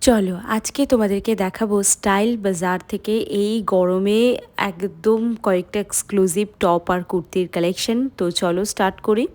চলো আজকে তোমাদেরকে দেখাবো স্টাইল বাজার থেকে এই গরমে একদম কয়েকটা এক্সক্লুসিভ টপ আর কুর্তির কালেকশন। তো চলো স্টার্ট করি।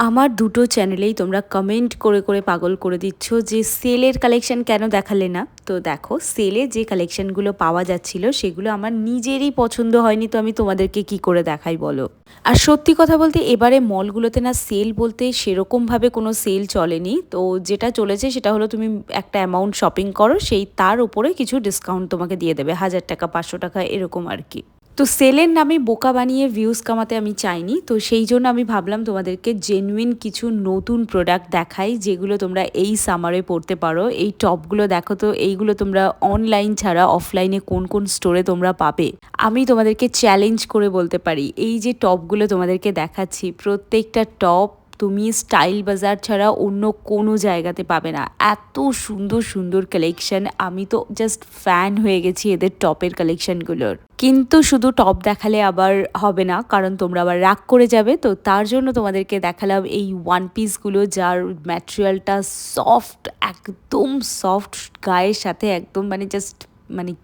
আমার দুটো চ্যানেলেই তোমরা কমেন্ট করে করে পাগল করে দিচ্ছ যে সেলের কালেকশন কেন দেখালে না। তো দেখো, সেলে যে কালেকশনগুলো পাওয়া যাচ্ছিল সেগুলো আমার নিজেরই পছন্দ হয়নি, তো আমি তোমাদেরকে কি করে দেখাই বলো। আর সত্যি কথা বলতে এবারে মলগুলোতে না সেল বলতে সেরকমভাবে কোনো সেল চলেনি। তো যেটা চলেছে সেটা হলো তুমি একটা অ্যামাউন্ট শপিং করো, সেই তার উপরে কিছু ডিসকাউন্ট তোমাকে দিয়ে দেবে, 1000 টাকা 500 টাকা এরকম আর কি। তো সেলের নামে বোকা বানিয়ে ভিউজ কামাতে আমি চাইনি, তো সেই জন্য আমি ভাবলাম তোমাদেরকে জেনুইন কিছু নতুন প্রোডাক্ট দেখাই যেগুলো তোমরা এই সামারে পরতে পারো। এই টপগুলো দেখো তো, এইগুলো তোমরা অনলাইন ছাড়া অফলাইনে কোন কোন স্টোরে তোমরা পাবে। আমি তোমাদেরকে চ্যালেঞ্জ করে বলতে পারি, এই যে টপগুলো তোমাদেরকে দেখাচ্ছি প্রত্যেকটা টপ তুমি স্টাইল বাজার ছাড়া অন্য কোনো জায়গাতে পাবে না। এত সুন্দর সুন্দর কালেকশন, আমি তো জাস্ট ফ্যান হয়ে গেছি এদের টপের কালেকশনগুলোর। কিন্তু শুধু টপ দেখালে আবার হবে না, কারণ তোমরা আবার রাগ করে যাবে। তো তার জন্য তোমাদেরকে দেখালাম এই ওয়ান পিসগুলো, যার ম্যাটেরিয়ালটা সফট, একদম সফট, গায়ের সাথে একদম জাস্ট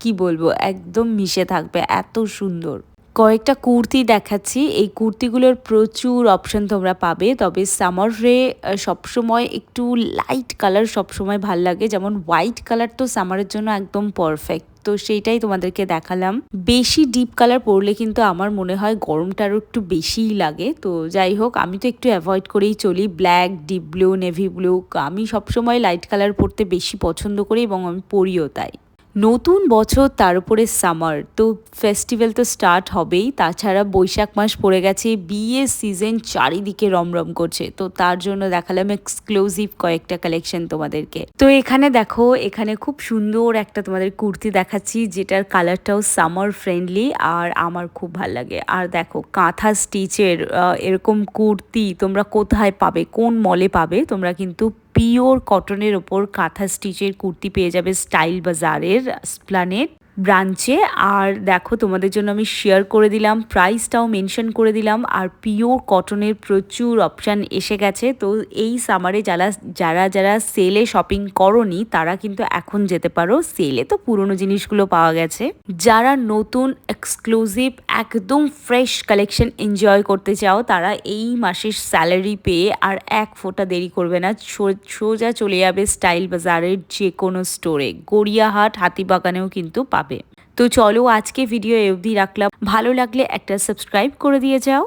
কি বলবো, একদম মিশে থাকবে, এত সুন্দর। কয়েকটা কুর্তি দেখাচ্ছি, এই কুর্তিগুলোর প্রচুর অপশন তোমরা পাবে। তবে সামারে সবসময় একটু লাইট কালার সবসময় ভাল লাগে, যেমন হোয়াইট কালার তো সামারের জন্য একদম পারফেক্ট। তো সেইটাই তোমাদেরকে দেখালাম। বেশি ডিপ কালার পরলে কিন্তু আমার মনে হয় গরমটা আরও একটু বেশিই লাগে। তো যাই হোক, আমি তো একটু অ্যাভয়েড করেই চলি, black, deep blue, navy blue. আমি সবসময় লাইট কালার পরতে বেশি পছন্দ করি এবং আমি পরিও তাই। নতুন বছর, তার উপরে সামার, তো ফেস্টিভ্যাল তো স্টার্ট হবেই। তাছাড়া বৈশাখ মাস পড়ে গেছে, বিয়ের সিজন চারিদিকে রমরম করছে। তো তার জন্য দেখালাম এক্সক্লুসিভ কয়েকটা কালেকশন তোমাদেরকে। তো এখানে দেখো, এখানে খুব সুন্দর একটা তোমাদের কুর্তি দেখাচ্ছি, যেটার কালারটাও সামার ফ্রেন্ডলি আর আমার খুব ভাল লাগে। আর দেখো, কাঁথা স্টিচের এরকম কুর্তি তোমরা কোথায় পাবে, কোন মলে পাবে? তোমরা কিন্তু পিওর কটনের ওপর কাঁথা স্টিচের কুর্তি পেয়ে যাবে স্টাইল বাজারের এসপ্ল্যানেড ব্রাঞ্চে। আর দেখো, তোমাদের জন্য আমি শেয়ার করে দিলাম, প্রাইসটাও মেনশন করে দিলাম। আর পিওর কটনের প্রচুর অপশান এসে গেছে। তো এই সামারে যারা যারা সেলে শপিং করনি তারা কিন্তু এখন যেতে পারো, সেলে তো পুরনো জিনিসগুলো পাওয়া গেছে। যারা নতুন এক্সক্লুসিভ একদম ফ্রেশ কালেকশন এনজয় করতে চাও, তারা এই মাসের স্যালারি পেয়ে আর এক ফোঁটা দেরি করবে না, সোজা চলে যাবে স্টাইল বাজারের যে কোনো স্টোরে। গড়িয়াহাট, হাতিবাগানেও কিন্তু পাবে। তো চলো, আজকে ভিডিও অবধি রাখলাম। ভালো লাগলে একটা সাবস্ক্রাইব করে দিয়ে যাও।